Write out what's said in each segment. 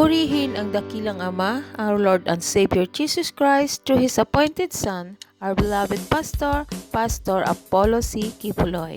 Purihin ang dakilang Ama, our Lord and Savior Jesus Christ, through His appointed Son, our beloved Pastor, Pastor Apollo C. Kipuloy.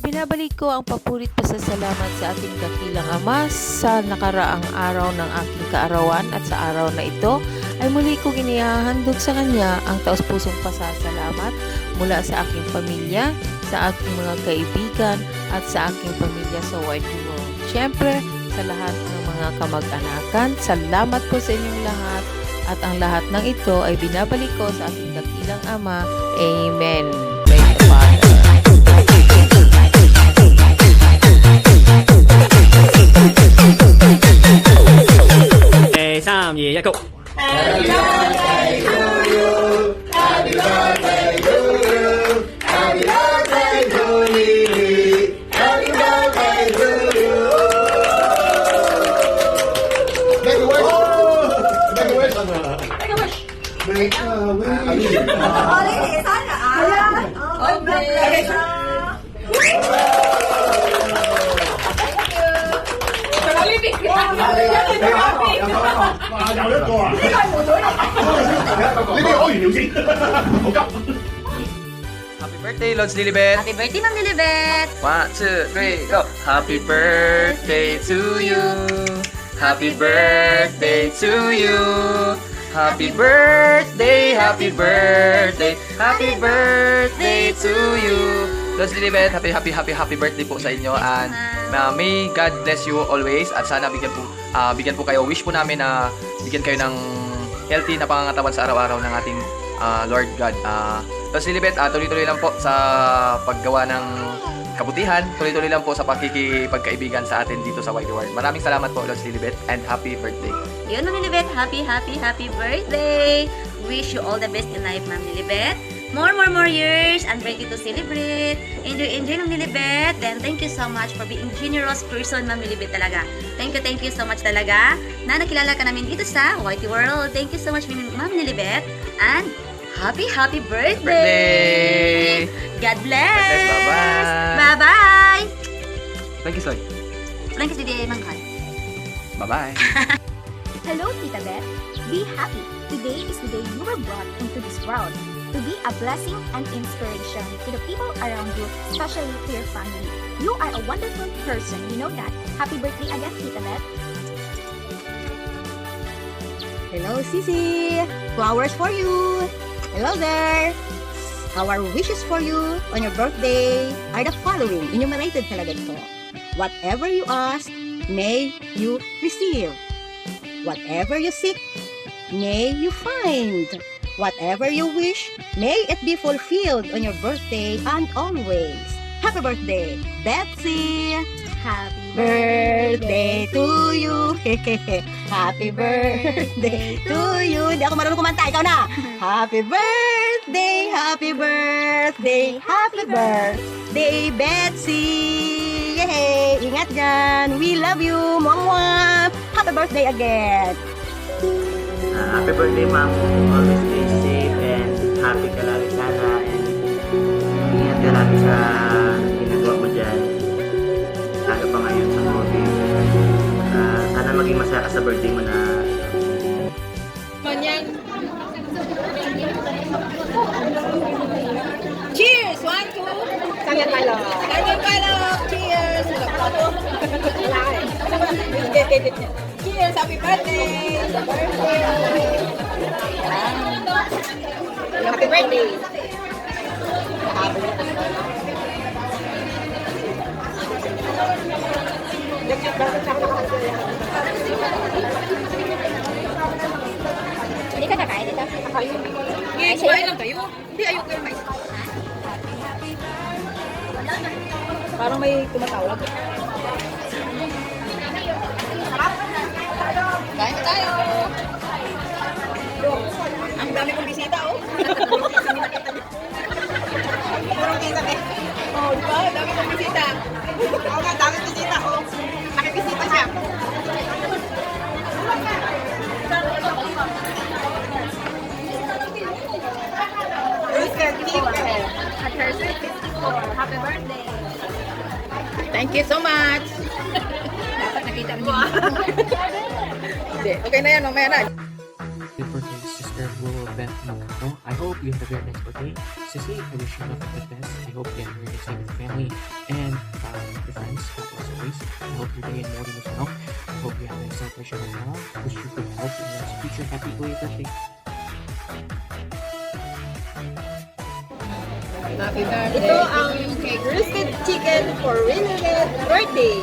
Binabalik ko ang papurit pasasalamat sa ating dakilang Ama sa nakaraang araw ng aking kaarawan at sa araw na ito ay muli kong inihahandog sa Kanya ang taos-pusong pasasalamat mula sa aking pamilya, sa aking mga kaibigan at sa aking pamilya sa wide world. Siyempre, sa lahat ng mga kamag-anakan, salamat po sa inyong lahat at ang lahat ng ito ay binabalik ko sa aking dakilang Ama. Amen. Praise the Father. 3、2、1、GO! Happy birthday to you. Happy birthday to you. Happy birthday to Lily. Happy birthday to you. Make a wish. Make a wish. Make a wish. Make a wish. Lily, sana. Happy birthday, Lods Lilibet! Happy birthday, Ma'am Lilibet! 1, 2, 3, go! Happy birthday to you! Happy birthday to you! Happy birthday, happy birthday, happy birthday to you! Lods Lilibet, happy birthday po sa inyo and may God bless you always at sana bigyan po kayo, wish po namin na bigyan kayo ng healthy na pangangatawan sa araw-araw ng ating Lord God. Lods Lilibet, tuloy-tuloy lang po sa paggawa ng kabutihan, tuloy-tuloy lang po sa pakikipagkaibigan sa atin dito sa Wide World. Maraming salamat po, Lods Lilibet, and happy birthday. Yun, Ma'am Lilibet, happy birthday! Wish you all the best in life, Ma'am Lilibet. More years and birthday to celebrate. Enjoy, Ma'am Lilibet. Then, thank you so much for being generous person, Ma'am Lilibet talaga. Thank you so much talaga na nakilala ka namin dito sa Whitey World. Thank you so much, Ma'am Lilibet. And happy birthday! God bless! Bye-bye! Bye-bye! Thank you, Soy. Thank you, Didi Mangkal. Bye-bye! Hello, Tita Beth. Be happy. Today is the day you were brought into this world to be a blessing and inspiration to the people around you, especially to your family. You are a wonderful person. You know that. Happy birthday again, Tita Beth. Hello, Sisi. Flowers for you. Hello there. Our wishes for you on your birthday are the following. Enumerated talaga ito. Whatever you ask, may you receive. Whatever you seek, may you find. Whatever you wish, may it be fulfilled on your birthday and always. Happy birthday, Betsy! Happy Birthday to you! Happy birthday to you! Hindi ako marunong kumanta, ikaw na! Happy birthday, happy birthday, happy birthday, Betsy! Yay! Ingat dyan! We love you! Mwah! Happy birthday again! Happy birthday, Ma'am. Always stay safe and happy ka lagi sana and ingat ka lagi sa ginagawa mo dyan. Lalo pa ngayon sa movie. Sana maging masaya ka sa birthday mo na Cheers! 1, 2. Tangan palo. Cheers! Cheers! Happy birthday! Happy birthday! Hindi ka kakain dito? Kumain lang kayo. Hindi, ayoko yung mais. Parang may tumatawag. Kain na tayo! Ang dami kong bisita, oh! Purong kita, eh. Oh, di ba? Dami kong bisita. Oo nga, dami bisita, oh. Nakibisita siya. Rooster Keeper. At her 54. Happy birthday! Thank you so much. Dapat nakita rin niyo. Okay na yan, mamaya na. Happy birthday, Sister Willow Beth Magano. I hope you have a very nice birthday. Sissy, I wish you nothing but the best. I hope you have a very nice time with your family and your friends, as always. I hope your day and morning as well. I hope you have a nice celebration as well. Wish you good health in your future. Happy belated birthday. Ito ang roasted chicken for Willow's birthday.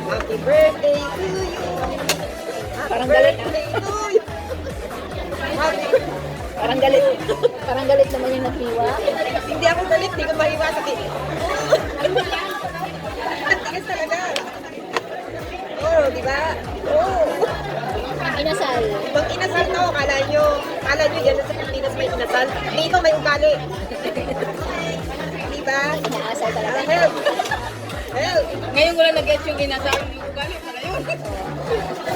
Happy birthday to you. Parang galit to you. Parang galit. Parang galit naman yung naghiwa. Hindi ako galit, hindi ko mahiwa sa tigas. Ang tigas talaga. Oo, di ba? Oo. Inasal. Ibang inasal to, kala nyo dyan sa Pilipinas may inasal. Dito may ugali. Di ba? Naasal talaga. Help! Help! Ngayon ko lang nag-get yung inasal yung ugali para yun.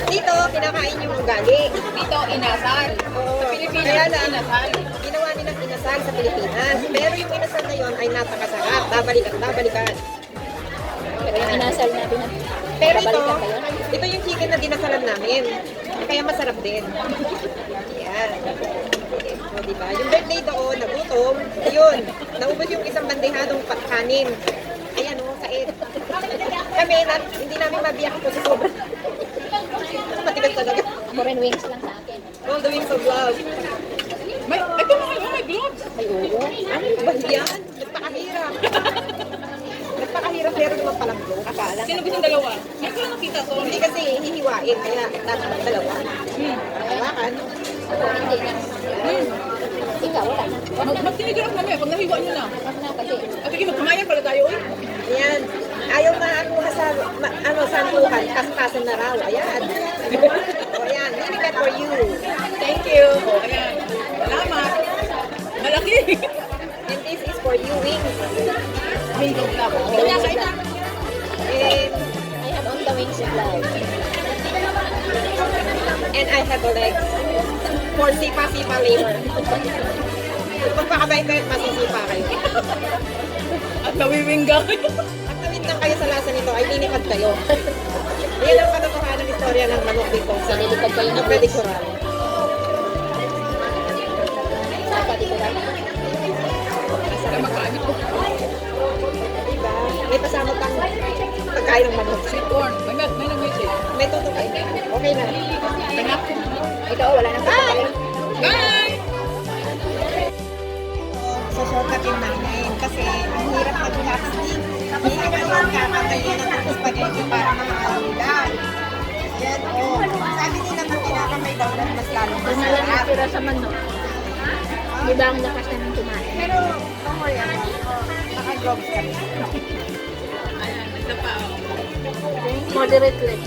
Dito, kinakain yung ugali. Dito, inasal. Oo. Sa Pilipinas, Kaya lang, inasal. ginawa nilang inasal sa Pilipinas. Pero yung inasal na yun ay napakasarap. Babalikan. Pero yung inasal natin na Pero ito, babalikan ba yun? ito yung chicken na dinasalan namin. Kaya masarap din. Yan. O, diba? Yung birthday doon, nagutom. Yun, naubos yung isang bandehadong kanin. Ayan o, Said. Kami, hindi namin mabiyak ito sa sobrang. Matigas talaga. Foreign wings lang sa akin. All the wings of love. Ito may gloves. Ay, oo. Ano ba yan? Nagpakahirap. Nagpakahirap, pero naman palang joke. Akala. Sino gusto dalawa? Ngayon ko lang nakita, sorry. Hindi kasi hihiwain, kaya dapat dalawa. Hawakan. Ako, hindi na. Ikaw, wala na. Magtinigraph namin pag nahiwa nyo na. Ako na kasi. At sige, magkamayan pala tayo, uy. Ayan. Ayaw maanuha sa, santuhan. Kaskasan na raw. Ayan. O, ayan. Really meant for you. Thank you. Ayan. Salamat. Malaki. And this is for you, wings. Bingo club. Wings of love. And, I have on the wings of love. and I have a leg. For sipa-sipa later. Kung magpakabayin kayo at masisipa kayo. At nawiwingga. At tawid lang kayo sa lasa nito, ay linipad kayo. Yan ang katotohanan ng istorya ng manok dito sa Nilipad kayo ng ng pedikural. Pati ko lang. Saka magkaamit ko. Diba? May pasama pang pagkain ng manok. Sweet corn. May nag-message. May tutupay. Okay na. Tangak. Ikaw, wala nang pagkain. Bye! Susukatin namin kasi ang hirap mag-plastic. Hindi ka naman kakatayin ng spaghetti para makakaulan. Yan, oh. Sabi nila pag kinakamay daw lang mas lalong Doon na lang masarap. natira sa manok. Di ba ang lakas namin kumain? Pero, ako yan, naka-gloves kami. Ayan, ito pa. Moderate lang.